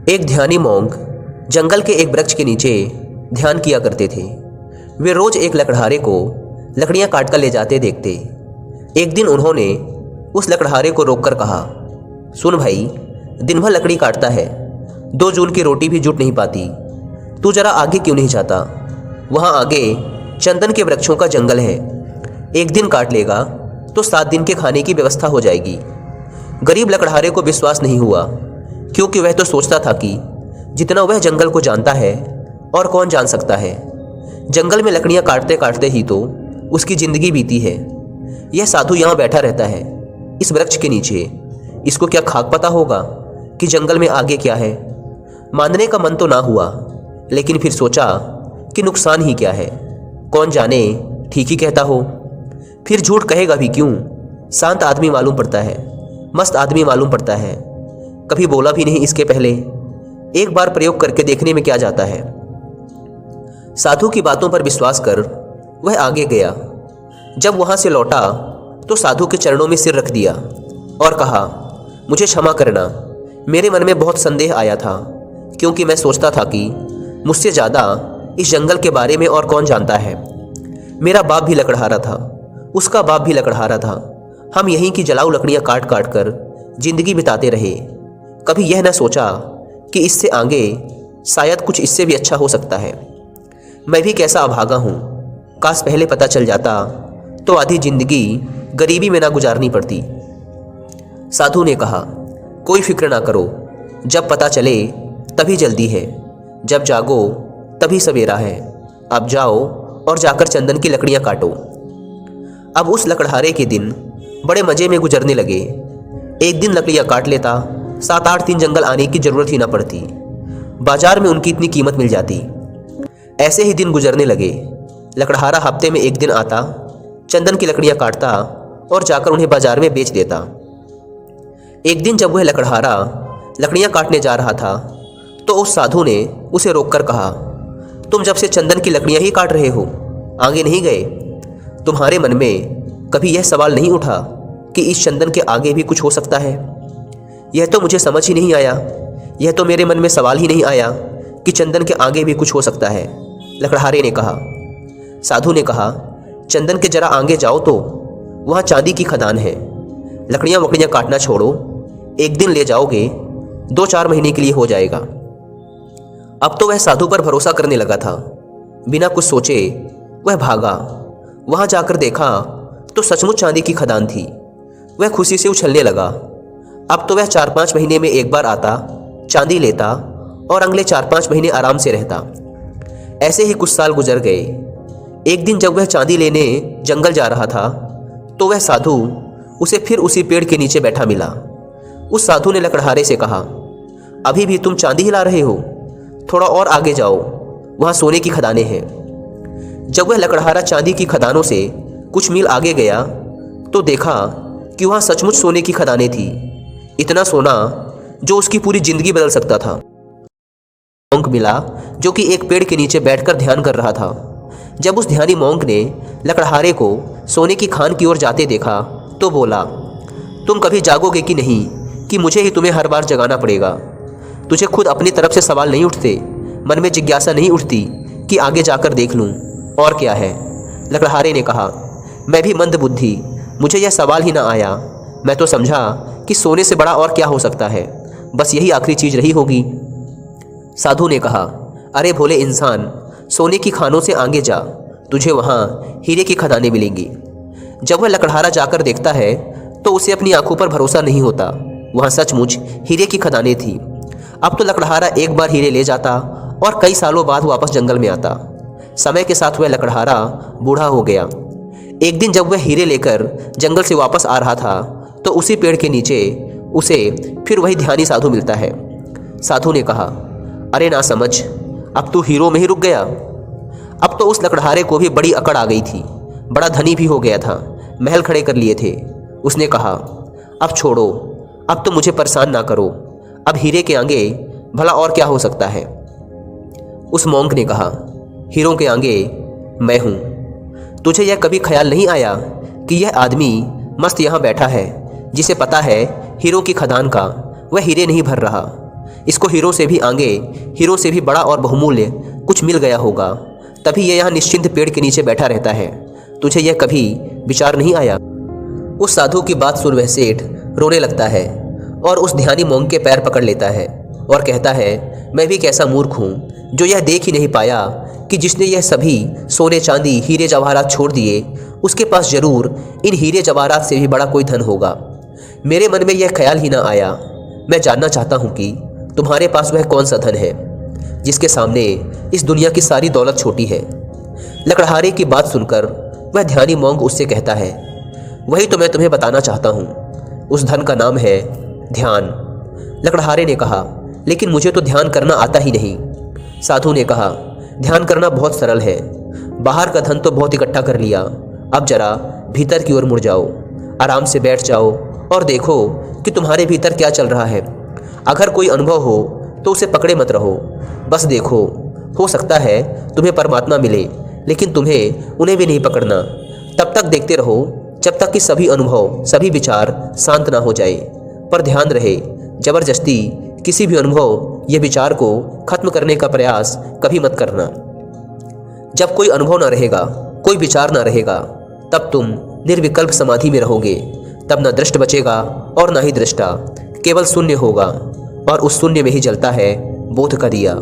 एक ध्यानी मोंग जंगल के एक वृक्ष के नीचे ध्यान किया करते थे। वे रोज एक लकड़हारे को लकड़ियां काट कर ले जाते देखते। एक दिन उन्होंने उस लकड़हारे को रोककर कहा, सुन भाई, दिन भर लकड़ी काटता है, 2 जून की रोटी भी जुट नहीं पाती। तू जरा आगे क्यों नहीं जाता? वहाँ आगे चंदन के वृक्षों का जंगल है। एक दिन काट लेगा तो 7 दिन के खाने की व्यवस्था हो जाएगी। गरीब लकड़हारे को विश्वास नहीं हुआ, क्योंकि वह तो सोचता था कि जितना वह जंगल को जानता है और कौन जान सकता है। जंगल में लकड़ियां काटते काटते ही तो उसकी जिंदगी बीती है। यह साधु यहाँ बैठा रहता है इस वृक्ष के नीचे। इसको क्या खाक पता होगा कि जंगल में आगे क्या है? मानने का मन तो ना हुआ, लेकिन फिर सोचा कि नुकसान ही क्या है, कौन जाने ठीक ही कहता हो। फिर झूठ कहेगा भी क्यों? शांत आदमी मालूम पड़ता है, मस्त आदमी मालूम पड़ता है। कभी बोला भी नहीं इसके पहले। एक बार प्रयोग करके देखने में क्या जाता है। साधु की बातों पर विश्वास कर वह आगे गया। जब वहां से लौटा तो साधु के चरणों में सिर रख दिया और कहा, मुझे क्षमा करना, मेरे मन में बहुत संदेह आया था, क्योंकि मैं सोचता था कि मुझसे ज़्यादा इस जंगल के बारे में और कौन जानता है। मेरा बाप भी लकड़हारा था, उसका बाप भी लकड़हारा था। हम यहीं की जलाऊ लकड़ियां काट काट कर जिंदगी बिताते रहे। कभी यह न सोचा कि इससे आगे शायद कुछ इससे भी अच्छा हो सकता है। मैं भी कैसा अभागा हूँ, काश पहले पता चल जाता तो आधी जिंदगी गरीबी में ना गुजारनी पड़ती। साधु ने कहा, कोई फिक्र ना करो, जब पता चले तभी जल्दी है, जब जागो तभी सवेरा है। अब जाओ और जाकर चंदन की लकड़ियां काटो। अब उस लकड़हारे के दिन बड़े मज़े में गुजरने लगे। एक दिन लकड़ियां काट लेता, 7-8 दिन जंगल आने की जरूरत ही ना पड़ती। बाजार में उनकी इतनी कीमत मिल जाती। ऐसे ही दिन गुजरने लगे। लकड़हारा हफ्ते में एक दिन आता, चंदन की लकड़ियां काटता और जाकर उन्हें बाजार में बेच देता। एक दिन जब वह लकड़हारा लकड़ियां काटने जा रहा था तो उस साधु ने उसे रोककर कहा, तुम जब से चंदन की लकड़ियां ही काट रहे हो, आगे नहीं गए? तुम्हारे मन में कभी यह सवाल नहीं उठा कि इस चंदन के आगे भी कुछ हो सकता है? यह तो मुझे समझ ही नहीं आया, यह तो मेरे मन में सवाल ही नहीं आया कि चंदन के आगे भी कुछ हो सकता है, लकड़हारे ने कहा। साधु ने कहा, चंदन के जरा आगे जाओ तो वहाँ चांदी की खदान है। लकड़ियाँ वकड़ियाँ काटना छोड़ो, एक दिन ले जाओगे, 2-4 महीने के लिए हो जाएगा। अब तो वह साधु पर भरोसा करने लगा था। बिना कुछ सोचे वह भागा। वहाँ जाकर देखा तो सचमुच चांदी की खदान थी। वह खुशी से उछलने लगा। अब तो वह 4-5 महीने में एक बार आता, चांदी लेता और अगले 4-5 महीने आराम से रहता। ऐसे ही कुछ साल गुजर गए। एक दिन जब वह चांदी लेने जंगल जा रहा था तो वह साधु उसे फिर उसी पेड़ के नीचे बैठा मिला। उस साधु ने लकड़हारे से कहा, अभी भी तुम चांदी ही ला रहे हो? थोड़ा और आगे जाओ, वहाँ सोने की खदानें हैं। जब वह लकड़हारा चांदी की खदानों से कुछ मील आगे गया तो देखा कि वहाँ सचमुच सोने की खदानें थी। इतना सोना जो उसकी पूरी जिंदगी बदल सकता था। मोंग मिला जो कि एक पेड़ के नीचे बैठकर ध्यान कर रहा था। जब उस ध्यानी मोंग ने लकड़हारे को सोने की खान की ओर जाते देखा तो बोला, तुम कभी जागोगे कि नहीं कि मुझे ही तुम्हें हर बार जगाना पड़ेगा? तुझे खुद अपनी तरफ से सवाल नहीं उठते? मन में जिज्ञासा नहीं उठती कि आगे जाकर देख लूं और क्या है? लकड़हारे ने कहा, मैं भी मंद बुद्धि, मुझे यह सवाल ही ना आया। मैं तो समझा कि सोने से बड़ा और क्या हो सकता है, बस यही आखिरी चीज़ रही होगी। साधु ने कहा, अरे भोले इंसान, सोने की खानों से आगे जा, तुझे वहाँ हीरे की खदानें मिलेंगी। जब वह लकड़हारा जाकर देखता है तो उसे अपनी आंखों पर भरोसा नहीं होता। वहाँ सचमुच हीरे की खदानें थी। अब तो लकड़हारा एक बार हीरे ले जाता और कई सालों बाद वापस जंगल में आता। समय के साथ वह लकड़हारा बूढ़ा हो गया। एक दिन जब वह हीरे लेकर जंगल से वापस आ रहा था तो उसी पेड़ के नीचे उसे फिर वही ध्यानी साधु मिलता है। साधु ने कहा, अरे ना समझ, अब तू हीरो में ही रुक गया। अब तो उस लकड़हारे को भी बड़ी अकड़ आ गई थी। बड़ा धनी भी हो गया था, महल खड़े कर लिए थे। उसने कहा, अब छोड़ो, अब तो मुझे परेशान ना करो। अब हीरे के आगे भला और क्या हो सकता है? उस मोंग ने कहा, हीरो के आगे मैं हूँ। तुझे यह कभी ख्याल नहीं आया कि यह आदमी मस्त यहाँ बैठा है, जिसे पता है हीरो की खदान का वह हीरे नहीं भर रहा। इसको हीरो से भी आगे, हीरो से भी बड़ा और बहुमूल्य कुछ मिल गया होगा, तभी ये यहाँ निश्चिंत पेड़ के नीचे बैठा रहता है। तुझे यह कभी विचार नहीं आया? उस साधु की बात सुन वह सेठ रोने लगता है और उस ध्यानी मोंग के पैर पकड़ लेता है और कहता है, मैं भी कैसा मूर्ख हूँ जो यह देख ही नहीं पाया कि जिसने यह सभी सोने चांदी हीरे जवाहरात छोड़ दिए, उसके पास जरूर इन हीरे जवाहरात से भी बड़ा कोई धन होगा। मेरे मन में यह ख्याल ही ना आया। मैं जानना चाहता हूँ कि तुम्हारे पास वह कौन सा धन है जिसके सामने इस दुनिया की सारी दौलत छोटी है। लकड़हारे की बात सुनकर वह ध्यानी मोंग उससे कहता है, वही तो मैं तुम्हें बताना चाहता हूँ। उस धन का नाम है ध्यान। लकड़हारे ने कहा, लेकिन मुझे तो ध्यान करना आता ही नहीं। साधु ने कहा, ध्यान करना बहुत सरल है। बाहर का धन तो बहुत इकट्ठा कर लिया, अब जरा भीतर की ओर मुड़ जाओ, आराम से बैठ जाओ और देखो कि तुम्हारे भीतर क्या चल रहा है। अगर कोई अनुभव हो तो उसे पकड़े मत रहो, बस देखो। हो सकता है तुम्हें परमात्मा मिले, लेकिन तुम्हें उन्हें भी नहीं पकड़ना। तब तक देखते रहो जब तक कि सभी अनुभव, सभी विचार शांत ना हो जाए। पर ध्यान रहे, जबरदस्ती किसी भी अनुभव या विचार को खत्म करने का प्रयास कभी मत करना। जब कोई अनुभव ना रहेगा, कोई विचार ना रहेगा, तब तुम निर्विकल्प समाधि में रहोगे। तब न दृष्ट बचेगा और ना ही दृष्टा, केवल शून्य होगा, और उस शून्य में ही जलता है बोध का दिया।